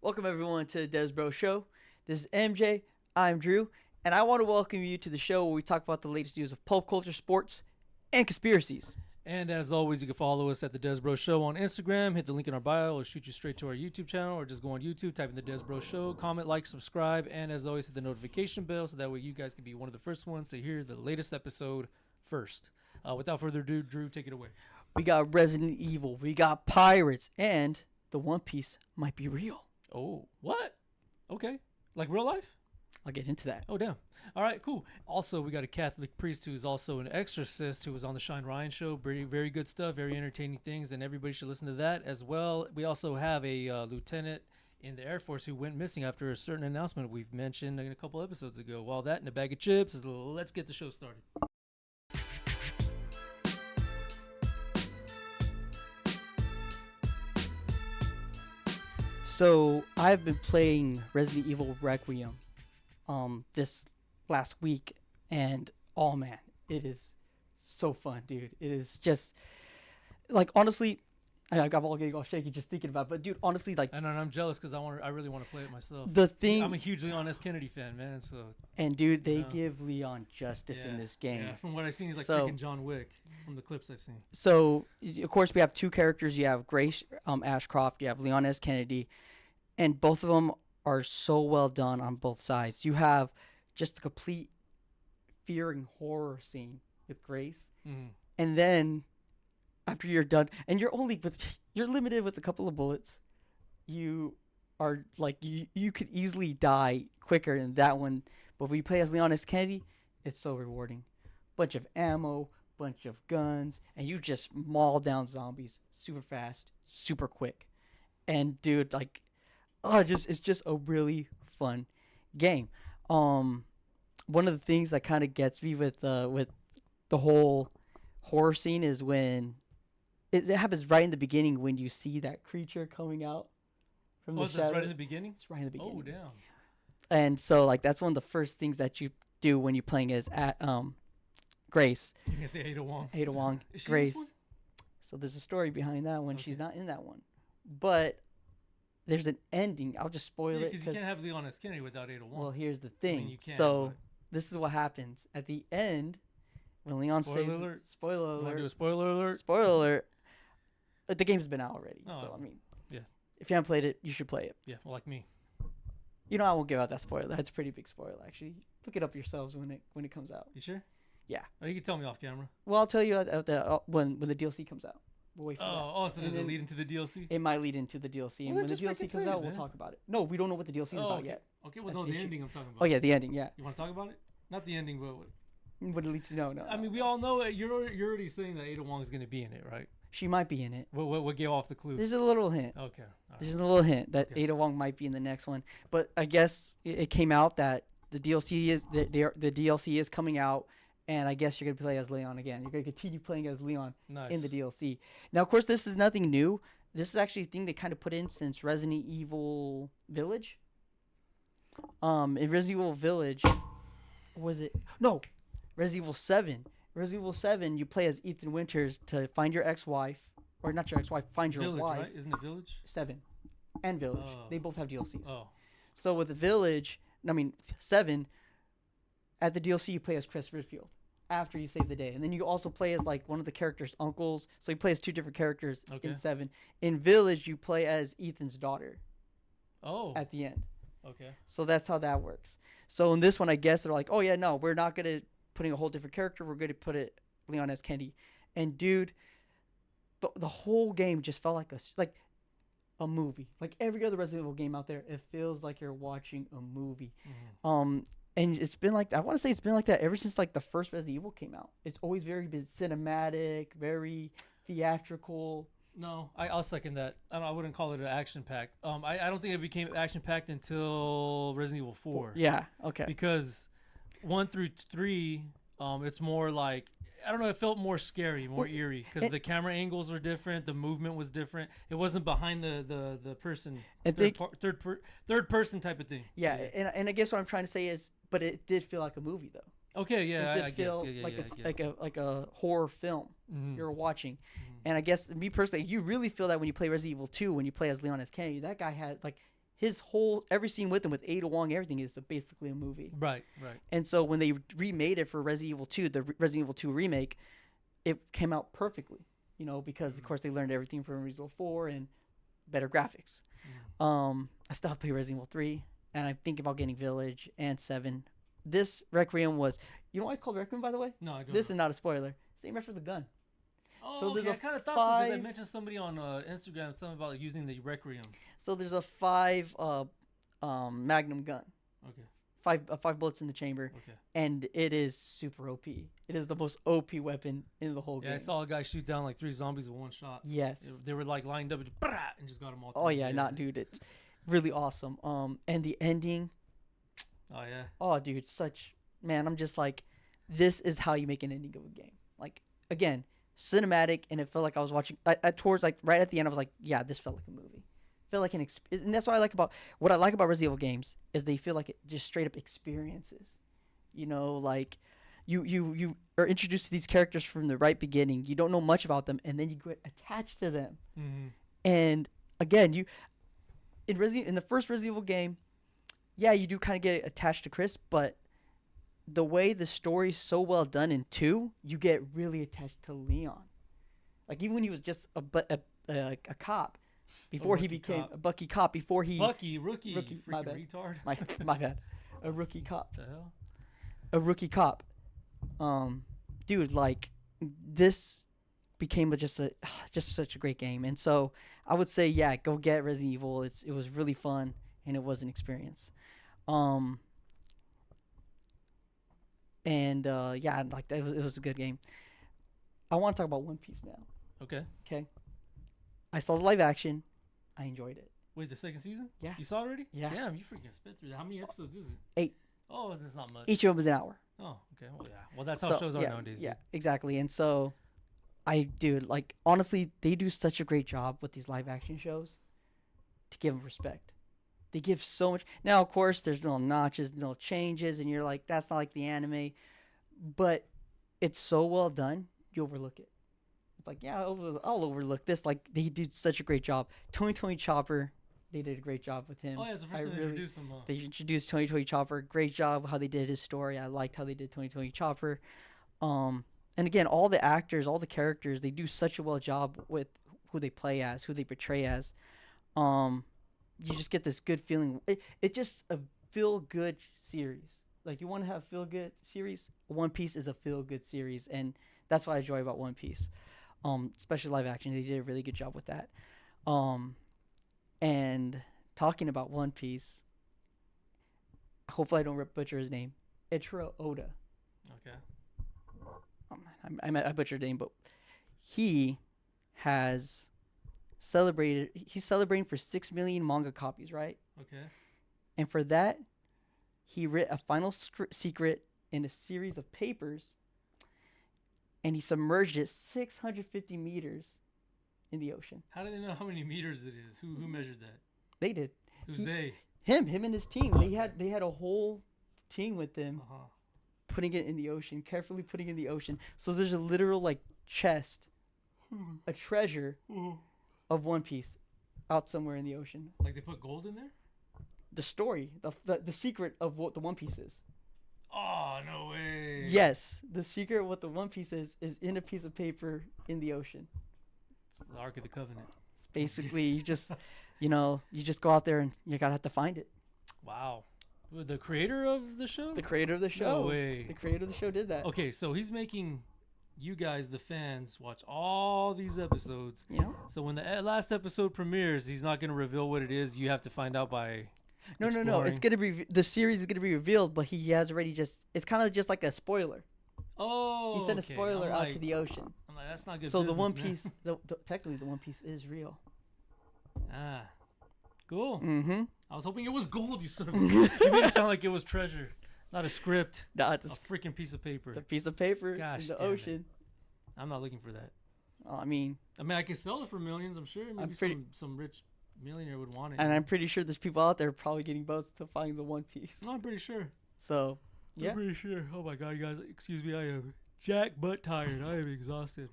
Welcome everyone to the Des Bro Show. This is MJ. I'm Drew, and I want to welcome you to the show where we talk about the latest news of pulp culture, sports, and conspiracies. And as always, you can follow us at the Des Bro Show on Instagram. Hit the link in our bio, or shoot you straight to our YouTube channel, or just go on YouTube, type in the Des Bro Show, comment, like, subscribe, and as always, hit the notification bell so that way you guys can be one of the first ones to hear the latest episode first. Without further ado, Drew, take it away. We got Resident Evil, we got pirates, and the One Piece might be real. Oh, what? Okay. Like real life? I'll get into that. Oh, damn. All right, cool. Also, we got a Catholic priest who is also an exorcist who was on the Shine Ryan show. Very, very good stuff, very entertaining things, and everybody should listen to that as well. We also have a lieutenant in the Air Force who went missing after a certain announcement we've mentioned a couple episodes ago. While that and a bag of chips, let's get the show started. So I've been playing Resident Evil Requiem this last week, and oh man, it is so fun, dude. It is just like, honestly, I got all getting all shaky just thinking about it, but dude, honestly, like, And I'm jealous because I really want to play it myself. the thing, I'm a huge Leon S. Kennedy fan, man. So and dude, they give Leon justice in this game. Yeah, from what I've seen, he's like So- freaking John Wick from the clips I've seen. So of course we have two characters. You have Grace Ashcroft. You have Leon S. Kennedy, and both of them are so well done on both sides. You have just a complete fear and horror scene with Grace, Mm-hmm. and then after you're done, and you're limited with a couple of bullets. You are like you could easily die quicker in that one, but when you play as Leon S. Kennedy, it's so rewarding. Bunch of ammo, bunch of guns, and you just maul down zombies super fast, super quick. And dude, like, it's just a really fun game. One of the things that kind of gets me with the whole horror scene is when it happens right in the beginning when you see that creature coming out from the shadow. That's right in the beginning? It's right in the beginning. Oh, damn. And so, like, that's one of the first things that you do when you're playing as Grace. You're going to say Ada Wong. Ada Wong, Is she in Grace. this one? So there's a story behind that one. Okay. She's not in that one, but there's an ending. I'll just spoil it Because you can't have Leon S. Kennedy without Ada Wong. well, here's the thing. you can, So but- this is what happens at the end when Leon Spoiler saves. alert. Spoiler You want to do alert! a spoiler alert? Spoiler alert! The game's been out already, Oh, so I mean, yeah. If you haven't played it, you should play it. Yeah, well, like me. You know, I won't give out that spoiler. That's a pretty big spoiler, actually. Look it up yourselves when it comes out. You sure? Yeah. Oh, you can tell me off camera. Well, I'll tell you when the DLC comes out. We'll wait for that. So does And it then lead into the DLC? It might lead into the DLC, and Well, when the then just DLC freaking comes say out, it, we'll man. talk about it. No, we don't know what the DLC is about okay. yet. Okay, well, That's no, the the issue. ending I'm talking about. Oh yeah, the ending. Yeah. You want to talk about it? Not the ending, but But at least you know. No. I mean, we all know it. You're already saying that Ada Wong is going to be in it, right? She might be in it. What gave off the clue? There's a little hint. Okay. All right. There's a little hint that Okay. Ada Wong might be in the next one. But I guess it came out that the DLC is coming out, and I guess you're gonna play as Leon again. You're gonna continue playing as Leon Nice. in the DLC. Now, of course, this is nothing new. This is actually a thing they kind of put in since Resident Evil Village. In Resident Evil Village, was it? No, Resident Evil 7. Resident Evil 7, you play as Ethan Winters to find your ex-wife, or not your ex-wife, find your Village, wife. right? Isn't it Village? 7 and Village. Oh. They both have DLCs. Oh. So with the Village, 7, at the DLC you play as Chris Redfield after you save the day. And then you also play as like one of the characters' uncles. So you play as two different characters Okay. in 7. In Village you play as Ethan's daughter Oh. at the end. Okay. So that's how that works. So in this one I guess they're like, "Oh yeah, no, we're not going to putting a whole different character. We're going to put it Leon S. Kennedy." And dude, the whole game just felt like a movie. Like every other Resident Evil game out there, it feels like you're watching a movie. Mhm. And it's been like, I want to say it's been like that ever since like the first Resident Evil came out. It's always very been cinematic, very theatrical. No, I'll second that. I wouldn't call it an action pack. I don't think it became action packed until Resident Evil 4. Yeah. Okay. Because 1 through 3, it's more like, I don't know, it felt more scary, more eerie, because the camera angles were different, the movement was different. It wasn't behind the person, third person type of thing. Yeah, and I guess what I'm trying to say is, but it did feel like a movie though. Okay, yeah, It did I feel guess. Yeah, like I guess. like a horror film Mhm. you're watching. Mhm. And I guess me personally, you really feel that when you play Resident Evil 2, when you play as Leon S. Kennedy, that guy has like his whole every scene with him with Ada Wong, everything is basically a movie. Right, right. And so when they remade it for Resident Evil 2, the Resident Evil 2 remake, it came out perfectly. Because of course they learned everything from Resident Evil 4 and better graphics. I still have to play Resident Evil 3, and I'm thinking about getting Village and 7. This Requiem was, you know why it's called Requiem, by the way? No, I don't. This is not a spoiler. Same right for the gun. Oh, So there's okay. a I kind of thought so because I 5 mentioned somebody on Instagram something about using the Requiem. So there's a 5 Magnum gun. Okay. 5 bullets in the chamber, Okay. and it is super OP. It is the most OP weapon in the whole game. Yeah, I saw a guy shoot down like 3 zombies with one shot. Yes. They were like lined up and just got them all. Oh yeah, dude, it's really awesome. And the ending. Oh yeah. Oh dude, man, I'm just like, this is how you make an ending of a game. Like, again, cinematic, and it felt like I was watching. Towards like right at the end, I was like, yeah, this felt like a movie. Felt like and that's what I like about Resident Evil games is they feel like it just straight up experiences. Like you are introduced to these characters from the right beginning. You don't know much about them, and then you get attached to them. Mm-hmm. And again, in the first Resident Evil game, yeah, you do kind of get attached to Chris, but the way the story's so well done in 2, you get really attached to Leon. Like, even when he was just a cop, before he became a Bucky cop, before he... Rookie, my freaking bad. retard. My bad. A rookie cop. The hell? A rookie cop. Dude, like, this became just such a great game. And so, I would say, yeah, go get Resident Evil. It was really fun, and it was an experience. Yeah, like it was a good game. I want to talk about One Piece now. Okay. I saw the live action. I enjoyed it. Wait, the second season? Yeah. You saw it already? Yeah. Damn, you freaking spit through that. How many episodes is it? 8. Oh, that's not much. Each of them is an hour. Oh, okay. Well, yeah. Well, that's how shows are nowadays. Yeah, Dude. exactly. And so, like, honestly, they do such a great job with these live action shows to give them respect. They give so much. Now, of course, there's no notches, no changes, and you're like, that's not like the anime. But it's so well done, you overlook it. It's like, yeah, I'll overlook this. Like, they did such a great job. Tony Chopper, they did a great job with him. Oh, yeah, it's the first time they introduced him. They introduced Tony Chopper. Great job how they did his story. I liked how they did Tony Chopper. And again, all the actors, all the characters, they do such a well job with who they play as, who they portray as. You just get this good feeling. It's just a feel-good series. Like, you want to have a feel-good series? One Piece is a feel-good series, and that's what I enjoy about One Piece. Especially live action. They did a really good job with that. And talking about One Piece, hopefully I don't butcher his name. Ichiro Oda. Okay. I butchered the name, but he has celebrated. He's celebrating for 6 million manga copies, right? Okay. And for that, he wrote a final secret in a series of papers, and he submerged it 650 meters in the ocean. How do they know how many meters it is? Who measured that? They did. Who's they? Him and his team. Okay. They had a whole team with them. Uh-huh. Putting it in the ocean, carefully putting it in the ocean. So there's a literal like chest, a treasure of One Piece out somewhere in the ocean. Like they put gold in there? The story, the secret of what the One Piece is. Oh, no way. Yes, the secret of what the One Piece is in a piece of paper in the ocean. It's the Ark of the Covenant. It's basically, you just go out there and you gotta have to find it. Wow. The creator of the show? The creator of the show. No way. The creator of the show did that. Okay, so he's making you guys, the fans, watch all these episodes. Yeah. So when the last episode premieres, he's not going to reveal what it is. You have to find out by No. It's gonna be the series is gonna be revealed, but he has already it's kind of just like a spoiler. Oh. He sent a okay. spoiler out to the ocean. I'm like, that's not good. So business, the One man. Piece, technically the One Piece is real. Ah. Cool. Mm-hmm. I was hoping it was gold, you son of a... You made it sound like it was treasure, not a script. No, it's A freaking piece of paper. a piece of paper Gosh in the damn it. ocean. I'm not looking for that. I mean, I can sell it for millions, I'm sure. Maybe some rich millionaire would want it. and I'm pretty sure there's people out there probably getting boats to find the One Piece. No, I'm pretty sure. So, yeah. I'm pretty sure. Oh my god, you guys, excuse me, I am jack butt tired. I am exhausted.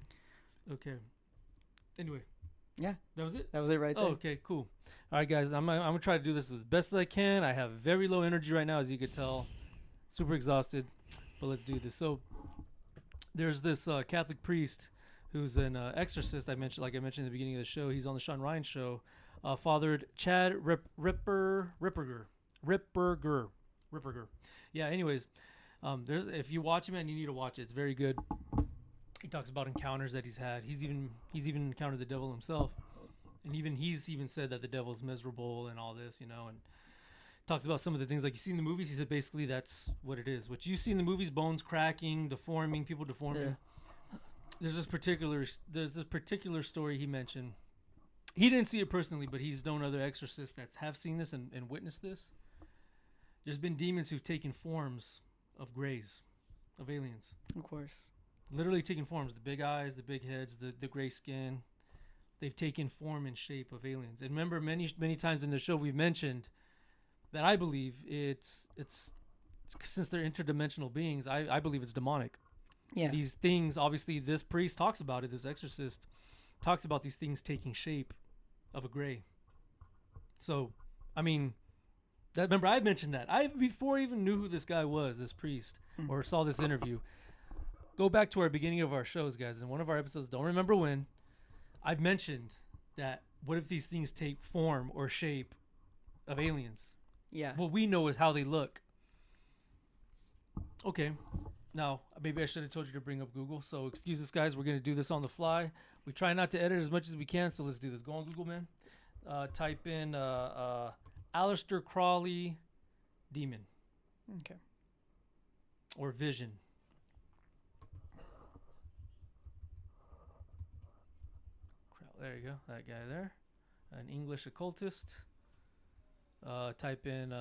Okay. Anyway, Yeah, That was it. that was it right Oh, there. okay, cool. All right, guys, I'm gonna try to do this as best as I can. I have very low energy right now, as you could tell. Super exhausted, but let's do this. So there's this Catholic priest who's an exorcist. Like I mentioned in the beginning of the show, he's on the Sean Ryan show. Fathered Chad Ripperger. Yeah. Anyways, there's if you watch him, and you need to watch it. It's very good. He talks about encounters that he's had. He's even encountered the devil himself, and he's even said that the devil's miserable and all this, and talks about some of the things like you see in the movies. He said basically that's what it is. What you see in the movies: bones cracking, deforming, people deforming. Yeah. There's this particular story he mentioned. He didn't see it personally, but he's known other exorcists that have seen this and witnessed this. There's been demons who've taken forms of grays, of aliens. Of course. Literally taking forms. The big eyes, the big heads, the gray skin. They've taken form and shape of aliens. And remember, many times in the show we've mentioned that I believe it's since they're interdimensional beings, I believe it's demonic. Yeah. These things, obviously, this priest talks about it. This exorcist talks about these things taking shape of a gray. So, I mean, remember I mentioned that. Before I even knew who this guy was, this priest, or saw this interview. Go back to our beginning of our shows, guys. In one of our episodes, don't remember when, I've mentioned that what if these things take form or shape of aliens? Yeah. What we know is how they look. Okay. Now, maybe I should have told you to bring up Google. So excuse us, guys. We're going to do this on the fly. We try not to edit as much as we can, so let's do this. Go on Google, man. Type in Aleister Crowley demon. Okay. Or vision. There you go. That guy there. An English occultist. Type in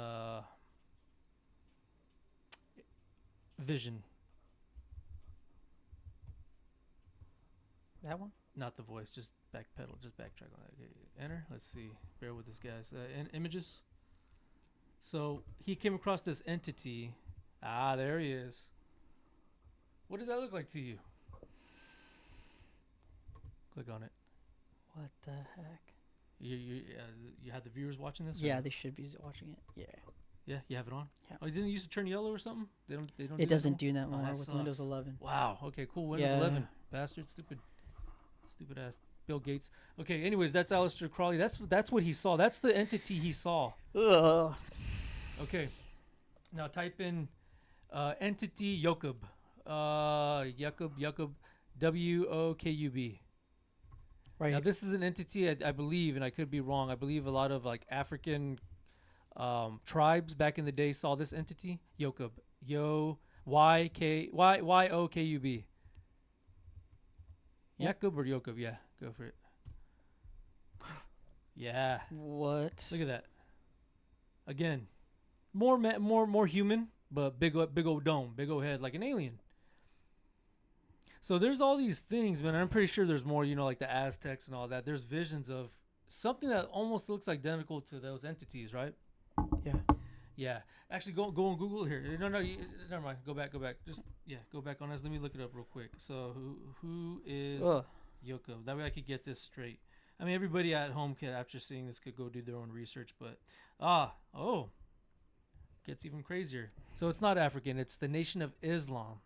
vision. That one? Not the voice, just backpedal, just backtrack on that. Okay, enter. Let's see. Bear with this, guys. Images. So he came across this entity. Ah, there he is. What does that look like to you? Click on it. What the heck? You have the viewers watching this? Yeah, they should be watching it. Yeah. Yeah, you have it on. Yeah. Oh, didn't it used to turn yellow or something? They don't. It doesn't do that Oh, more that with sucks. Windows 11. Wow. Okay. Cool. Windows Yeah. 11. Bastard. Stupid ass Bill Gates. Okay. Anyways, that's Aleister Crowley. That's what he saw. That's the entity he saw. Ugh. Okay. Now type in entity Yokub. Yokub. Wokub. Right. Now this is an entity I believe, and I could be wrong. I believe a lot of like African tribes back in the day saw this entity. Yokub. Yokub. Yeah. Yakub or Yokub? Yeah, go for it. Yeah. What? Look at that. Again, more human, but big old dome, big old head, like an alien. So there's all these things, man. I'm pretty sure there's more. Like the Aztecs and all that. There's visions of something that almost looks identical to those entities, right? Yeah. Yeah. Actually, go on Google here. No, never mind. Go back. Just go back on us. Let me look it up real quick. So who is Yoko? That way I could get this straight. I mean, everybody at home could, after seeing this, could go do their own research. But gets even crazier. So it's not African. It's the Nation of Islam.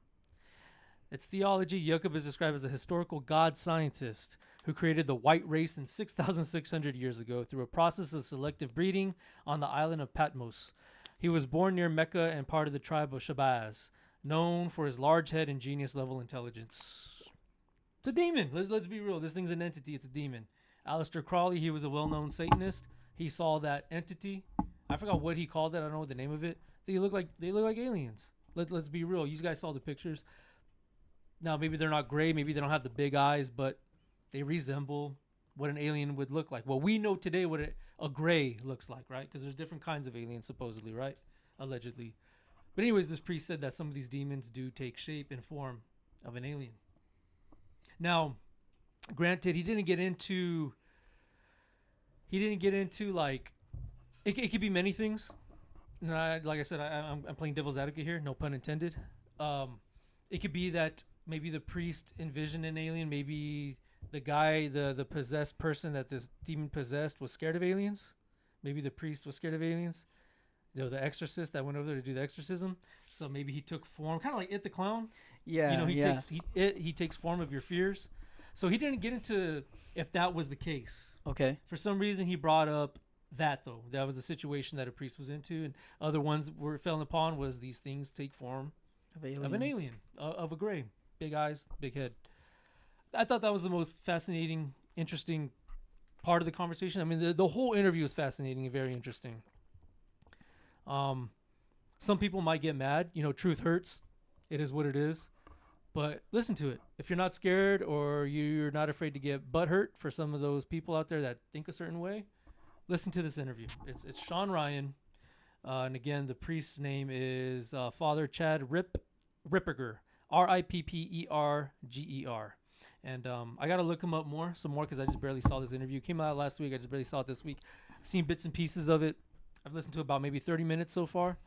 Its theology, Yaqub is described as a historical god scientist who created the white race in 6,600 years ago through a process of selective breeding on the island of Patmos. He was born near Mecca and part of the tribe of Shabazz, known for his large head and genius-level intelligence. It's a demon. Let's be real. This thing's an entity. It's a demon. Aleister Crowley, he was a well-known Satanist. He saw that entity. I forgot what he called it. I don't know what the name of it. They look like aliens. Let's be real. You guys saw the pictures. Now, maybe they're not gray. Maybe they don't have the big eyes, but they resemble what an alien would look like. Well, we know today what a gray looks like, right? Because there's different kinds of aliens, supposedly, right? Allegedly. But anyways, this priest said that some of these demons do take shape and form of an alien. Now, granted, he didn't get into like, it could be many things. Like I said, I'm playing devil's advocate here, no pun intended. It could be that maybe the priest envisioned an alien. Maybe the guy, the possessed person that this demon possessed was scared of aliens. Maybe the priest was scared of aliens. The exorcist that went over there to do the exorcism. So maybe he took form, kind of like It the Clown. Yeah. You know, yeah. he takes form of your fears. So he didn't get into if that was the case. Okay. For some reason, he brought up that though. That was the situation that a priest was into, and other ones were fell upon was these things take form Of aliens. of an alien, of a gray, big eyes, big head. I thought that was the most fascinating, interesting part of the conversation. I mean, the whole interview was fascinating and very interesting. Some people might get mad. You know, truth hurts. It is what it is. But listen to it. If you're not scared or you're not afraid to get butthurt for some of those people out there that think a certain way, listen to this interview. It's Sean Ryan. And again, the priest's name is Father Chad Ripperger. Ripperger. And I got to look him up some more because I just barely saw this interview. It came out last week. I just barely saw it this week. I've seen bits and pieces of it. I've listened to about maybe 30 minutes so far.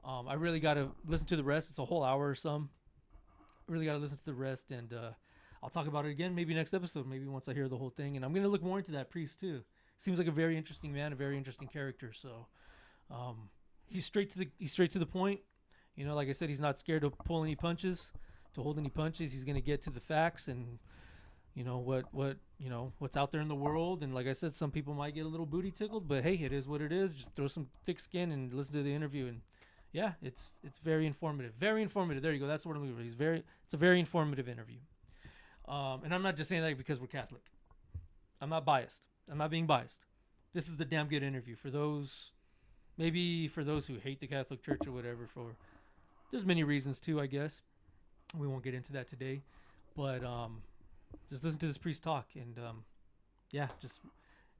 I really got to listen to the rest. It's a whole hour or some. Really got to listen to the rest, and I'll talk about it again maybe next episode, maybe once I hear the whole thing. And I'm going to look more into that priest too. Seems like a very interesting man, a very interesting character. So he's straight to the point. You know, like I said, he's not scared to pull any punches, to hold any punches. He's going to get to the facts and you know what's out there in the world. And like I said, some people might get a little booty tickled, but hey, it is what it is. Just throw some thick skin and listen to the interview. And yeah, it's very informative. Very informative. There you go. That's the word I'm looking for. It's a very informative interview. And I'm not just saying that because we're Catholic. I'm not biased. I'm not being biased. This is the damn good interview for those who hate the Catholic Church or whatever. There's many reasons too, I guess. We won't get into that today, but just listen to this priest talk, and yeah, just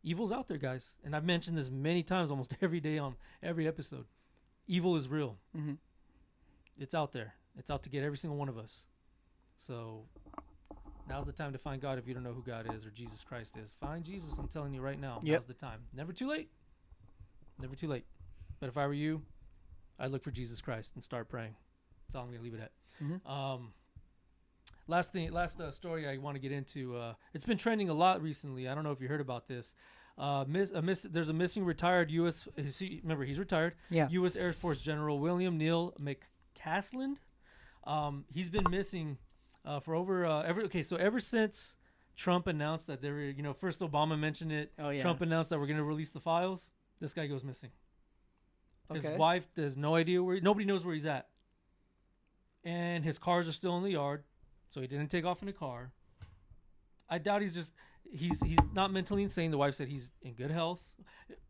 evil's out there, guys. And I've mentioned this many times, almost every day on every episode. Evil is real. Mm-hmm. It's out there. It's out to get every single one of us. So now's the time to find God if you don't know who God is or Jesus Christ is. Find Jesus, I'm telling you right now. Yep. Now's the time. Never too late. Never too late. But if I were you, I'd look for Jesus Christ and start praying. That's all I'm going to leave it at. Mm-hmm. Last story I want to get into. It's been trending a lot recently. I don't know if you heard about this. There's a missing retired U.S. Remember, he's retired. Yeah. U.S. Air Force General William Neal McCasland. He's been missing for over ever since Trump announced that first Obama mentioned it. Oh yeah. Trump announced that we're going to release the files. This guy goes missing. His Okay. wife has no idea nobody knows where he's at. And his cars are still in the yard, so he didn't take off in a car. I doubt he's not mentally insane. The wife said he's in good health.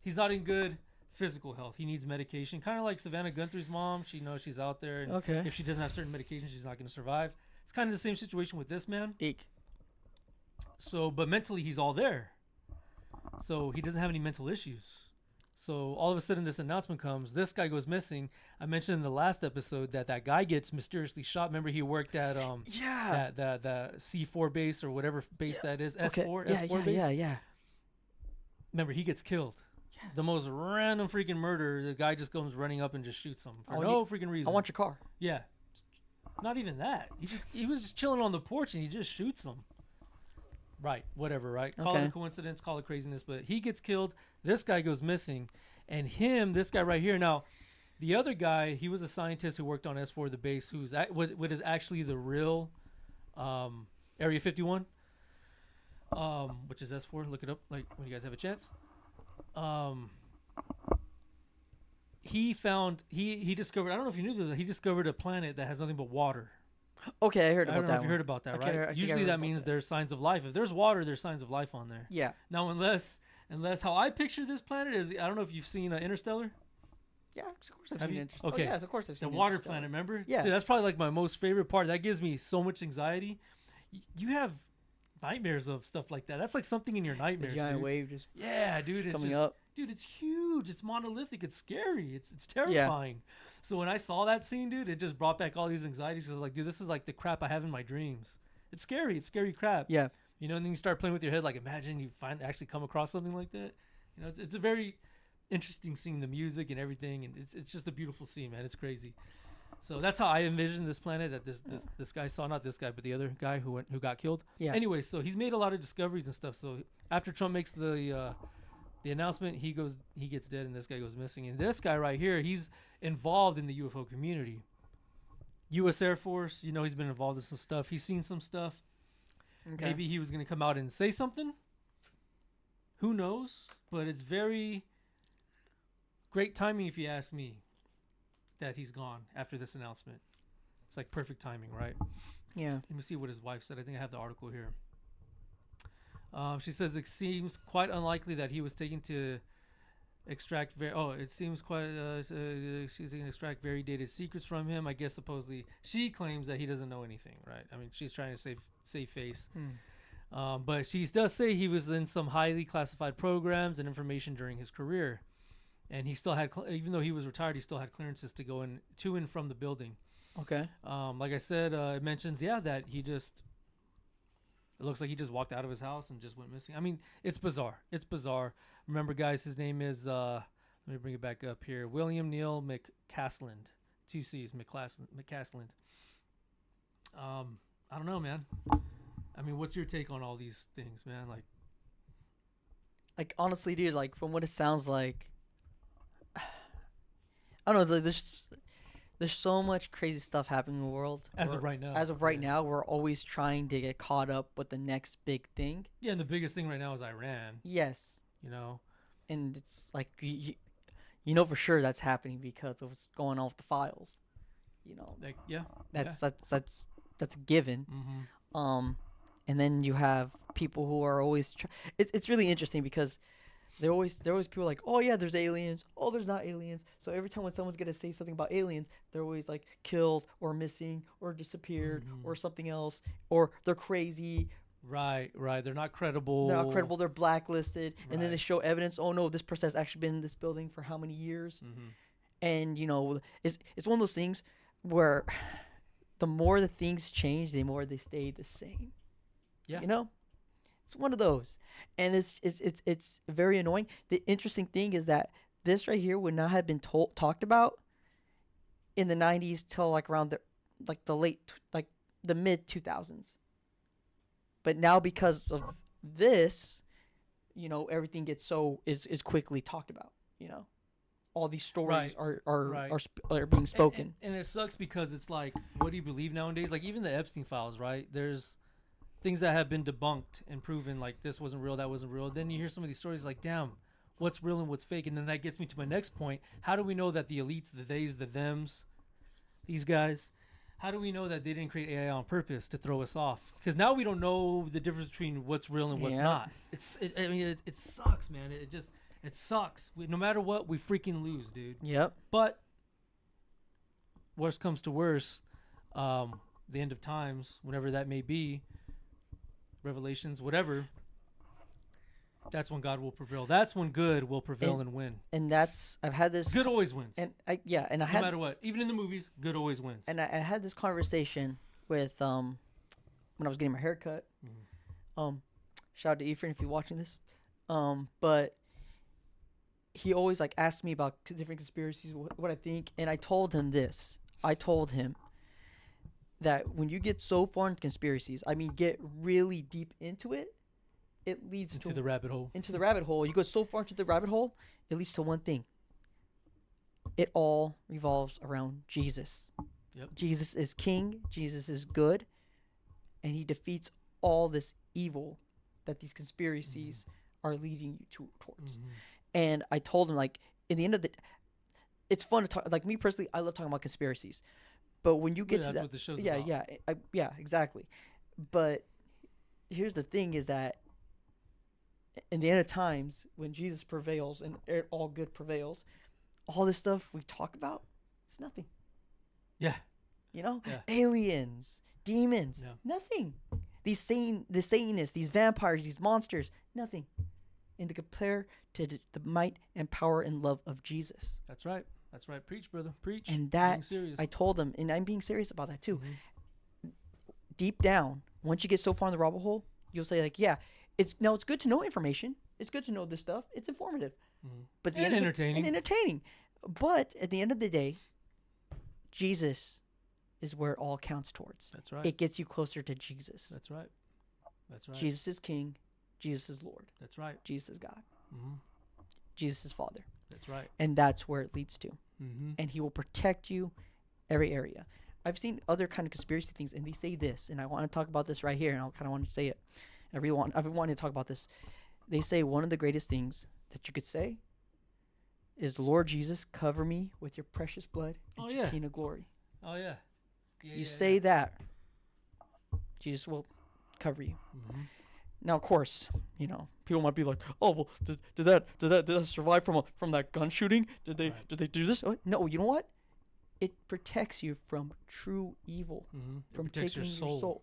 He's not in good physical health. He needs medication. Kind of like Savannah Guthrie's mom. She knows she's out there, and Okay. if she doesn't have certain medications, she's not going to survive. It's kind of the same situation with this man. Eek. So, but mentally, he's all there. So he doesn't have any mental issues. So all of a sudden, this announcement comes. This guy goes missing. I mentioned in the last episode that guy gets mysteriously shot. Remember, he worked at Yeah. the C4 base or whatever base that is. Okay. S4 Yeah. S4 Yeah. base. Yeah. Remember, he gets killed. Yeah. The most random freaking murder. The guy just comes running up and just shoots him for Oh, no freaking reason. I want your car. Yeah. Not even that. He was just chilling on the porch and he just shoots him. Right. Whatever. Right. Call it Okay. a coincidence. Call it craziness. But he gets killed. This guy goes missing, and this guy right here. Now, the other guy, he was a scientist who worked on S4, the base, what is actually the real Area 51, which is S4. Look it up. Like when you guys have a chance. He discovered. I don't know if you knew this. He discovered a planet that has nothing but water. Okay, I heard I about don't know that if you one. heard about that, I right? think I Usually heard that about means that. there's signs of life. If there's water, there's signs of life on there. Yeah. Now, unless how I picture this planet is, I don't know if you've seen Interstellar, Yeah, of course I've Have seen you? Interstellar. Okay. Oh, yes, of course I've the seen water Interstellar. planet. Remember? Yeah. Dude, that's probably like my most favorite part. That gives me so much anxiety. You have nightmares of stuff like that. That's like something in your The nightmares, giant dude. wave just Yeah, dude. It's coming just, up. dude, it's huge. It's monolithic. It's scary. It's terrifying. So when I saw that scene, dude, it just brought back all these anxieties. I was like, dude, this is like the crap I have in my dreams. It's scary. It's scary crap. Yeah. You know, and then you start playing with your head. Like, imagine you actually come across something like that. You know, it's a very interesting scene, the music and everything, and it's just a beautiful scene, man. It's crazy. So that's how I envision this planet that this guy saw, not this guy, but the other guy who got killed. Yeah. Anyway, so he's made a lot of discoveries and stuff. So after Trump makes the announcement, he gets dead, and this guy goes missing. And this guy right here, he's involved in the UFO community. U.S. Air Force, he's been involved in some stuff. He's seen some stuff. Okay. Maybe he was going to come out and say something. Who knows? But it's very great timing, if you ask me, that he's gone after this announcement. It's like perfect timing, right? Yeah. Let me see what his wife said. I think I have the article here. She says it seems quite unlikely that he was taken to extract it seems quite she's going to extract very dated secrets from him. I guess supposedly she claims that he doesn't know anything, right? I mean, she's trying to save face. But she does say he was in some highly classified programs and information during his career, and he still had even though he was retired, he still had clearances to go in to and from the building. Okay. Like I said, it mentions that it looks like he just walked out of his house and just went missing. I mean, it's bizarre. It's bizarre. Remember, guys, his name is, let me bring it back up here, William Neal McCasland. 2 C's, McCasland. I don't know, man. I mean, what's your take on all these things, man? Like, honestly, dude, like, from what it sounds like, I don't know, there's so much crazy stuff happening in the world. As of right now. As of right now, we're always trying to get caught up with the next big thing. Yeah, and the biggest thing right now is Iran. Yes. And it's like, you know for sure that's happening because of what's going on with the files. Like, That's a given. Mm-hmm. And then you have people who are always it's really interesting because they're always people like, oh yeah, there's aliens, oh there's not aliens. So every time when someone's gonna say something about aliens, they're always like killed or missing or disappeared or something else, or they're crazy. Right. They're not credible. They're blacklisted, and then they show evidence. Oh no, this person has actually been in this building for how many years? And it's one of those things where the more the things change, the more they stay the same. Yeah. It's one of those, and it's very annoying. The interesting thing is that this right here would not have been talked about in the 90s till like around the mid 2000s. But now because of this, everything gets is quickly talked about. All these stories are being spoken. And it sucks because it's like, what do you believe nowadays? Like even the Epstein files, right? There's things that have been debunked and proven like this wasn't real, that wasn't real. Then you hear some of these stories like, damn, what's real and what's fake? And then that gets me to my next point. How do we know that the elites, the theys, the thems, these guys, how do we know that they didn't create AI on purpose to throw us off? Because now we don't know the difference between what's real and what's not. It sucks, man. It sucks. No matter what, we freaking lose, dude. Yep. But worst comes to worst, the end of times, whenever that may be, Revelations, whatever, that's when God will prevail. That's when good will prevail and win. And I've had this. Good always wins. And I had, no matter what, even in the movies, good always wins. And I had this conversation with when I was getting my hair cut. Shout out to Ephraim if you're watching this. But he always like asked me about different conspiracies, what I think, and I told him this. I told him that when you get so far into conspiracies, I mean, get really deep into it, it leads into the rabbit hole. Into the rabbit hole. You go so far into the rabbit hole, it leads to one thing. It all revolves around Jesus. Yep. Jesus is king. Jesus is good. And he defeats all this evil that these conspiracies are leading you towards. And I told him, like, in the end of it's fun to talk. Like, me personally, I love talking about conspiracies. But when you get to that's that, what the show's about. Yeah, exactly. But here's the thing: is that in the end of times, when Jesus prevails and all good prevails, all this stuff we talk about, it's nothing. Yeah. Aliens, demons, nothing. The Satanists, these vampires, these monsters, nothing. And to compare to the might and power and love of Jesus. That's right. That's right. Preach, brother. Preach. And that, I told him, and I'm being serious about that too. Deep down, once you get so far in the rabbit hole, you'll say like, yeah, it's good to know information. It's good to know this stuff. It's informative. But entertaining. But at the end of the day, Jesus is where it all counts towards. That's right. It gets you closer to Jesus. That's right. That's right. Jesus is King. Jesus is Lord. That's right. Jesus is God. Mm-hmm. Jesus is Father. That's right. And that's where it leads to. Mm-hmm. And he will protect you every area. I've seen other kind of conspiracy things, and they say this, and I want to talk about this right here, and I kind of want to say it. I've been wanting to talk about this. They say one of the greatest things that you could say is, Lord Jesus, cover me with your precious blood and Shekinah glory. Oh, yeah. You say that, Jesus will cover you. Mm-hmm. Now, of course, you know, people might be like, "Oh, well, did that survive from that gun shooting? Did they do this?" Oh, no, you know what? It protects you from true evil, Mm-hmm. from protects taking your soul.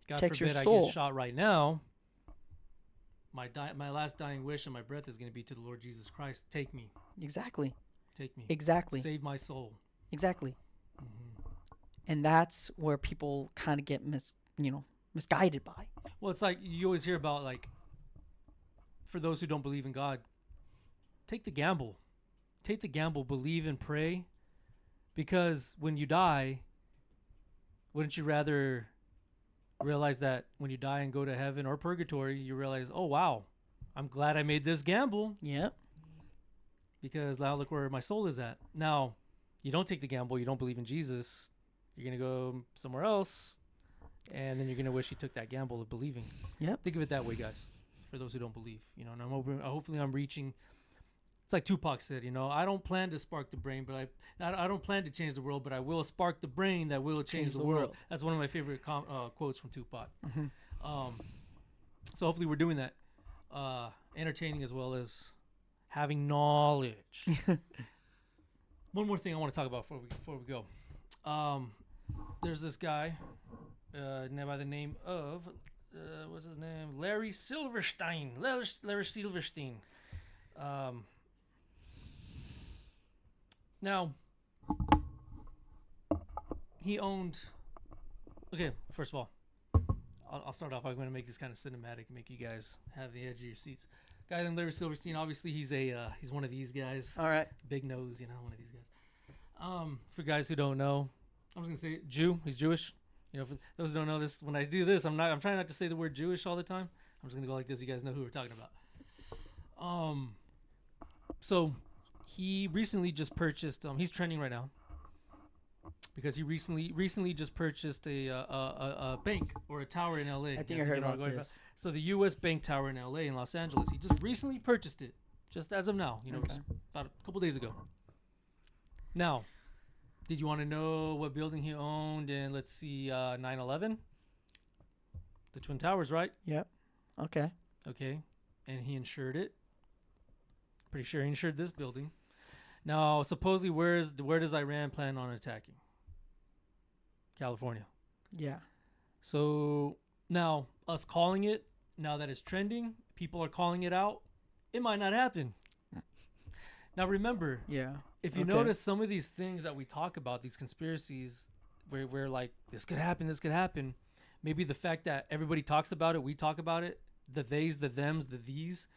God Protects your forbid I soul. get shot right now. My last dying wish and my breath is going to be to the Lord Jesus Christ. Take me. Exactly. Take me. Exactly. Save my soul. Exactly. Mm-hmm. And that's where people kind of get misguided by. Well, it's like you always hear about, like, for those who don't believe in God, take the gamble. Take the gamble, believe and pray. Because when you die, wouldn't you rather realize that when you die and go to heaven or purgatory, you realize, oh, wow, I'm glad I made this gamble. Yeah. Because now look where my soul is at. Now, you don't take the gamble, you don't believe in Jesus, you're going to go somewhere else, and then you're going to wish you took that gamble of believing. Yep. Think of it that way, guys, for those who don't believe. You know, and hopefully I'm reaching. It's like Tupac said, you know, I don't plan to spark the brain, but I don't plan to change the world, but I will spark the brain that will change the world. That's one of my favorite quotes from Tupac. Mm-hmm. So hopefully we're doing that, entertaining as well as having knowledge. One more thing I want to talk about before we go. There's this guy by the name of what's his name? Larry Silverstein. Larry Silverstein. Now, he owned. Okay, first of all, I'll start off. I'm going to make this kind of cinematic, make you guys have the edge of your seats. Guy named Larry Silverstein. Obviously, he's one of these guys. All right. Big nose, you know, one of these guys. For guys who don't know, I'm just gonna say Jew. He's Jewish. You know, for those who don't know this, when I do this, I'm trying not to say the word Jewish all the time. I'm just gonna go like this. You guys know who we're talking about. So he recently just purchased. He's trending right now because he recently just purchased a bank or a tower in L.A. I think I heard about this. So the U.S. Bank Tower in L.A. in Los Angeles. He just recently purchased it, just as of now. You know, Okay. about a couple days ago. Now, did you want to know what building he owned in, let's see, 9/11? The Twin Towers, right? Yep. Okay. Okay. And he insured it. Pretty sure he insured this building. Now, supposedly, where does Iran plan on attacking? California. Yeah. So now, us calling it, now that it's trending, people are calling it out, it might not happen. Now, remember, Yeah. if you notice some of these things that we talk about, these conspiracies, where we're like, this could happen, maybe the fact that everybody talks about it, we talk about it, the theys, the thems, the these,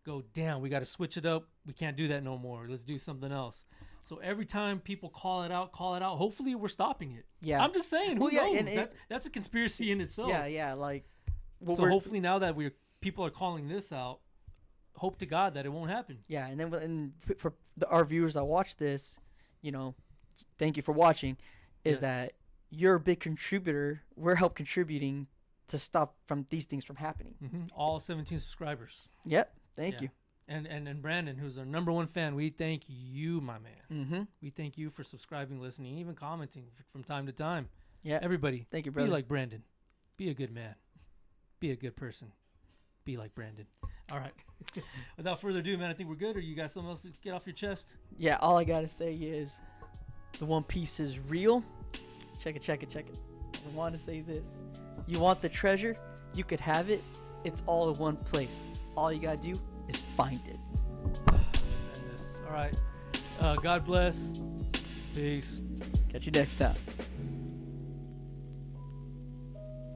go, damn, we got to switch it up. We can't do that no more. Let's do something else. So every time people call it out, hopefully we're stopping it. Yeah. I'm just saying, who knows? And That's a conspiracy in itself. yeah, like. So hopefully now that people are calling this out, hope to God that it won't happen. Yeah, and then for our viewers that watch this, you know, thank you for watching. Is that you're a big contributor? We're help contributing to stop these things from happening. Mm-hmm. All 17 subscribers. Yep. Thank you. And Brandon, who's our number one fan, we thank you, my man. Mm-hmm. We thank you for subscribing, listening, even commenting from time to time. Yeah. Everybody, Thank you, brother. be like Brandon. Be a good man. Be a good person. Be like Brandon. All right. Without further ado, man, I think we're good. Or you got something else to get off your chest? Yeah, all I gotta say is the One Piece is real. Check it. I want to say this. You want the treasure? You could have it. It's all in one place. All you gotta do is find it. Let's end this. All right. God bless. Peace. Catch you next time.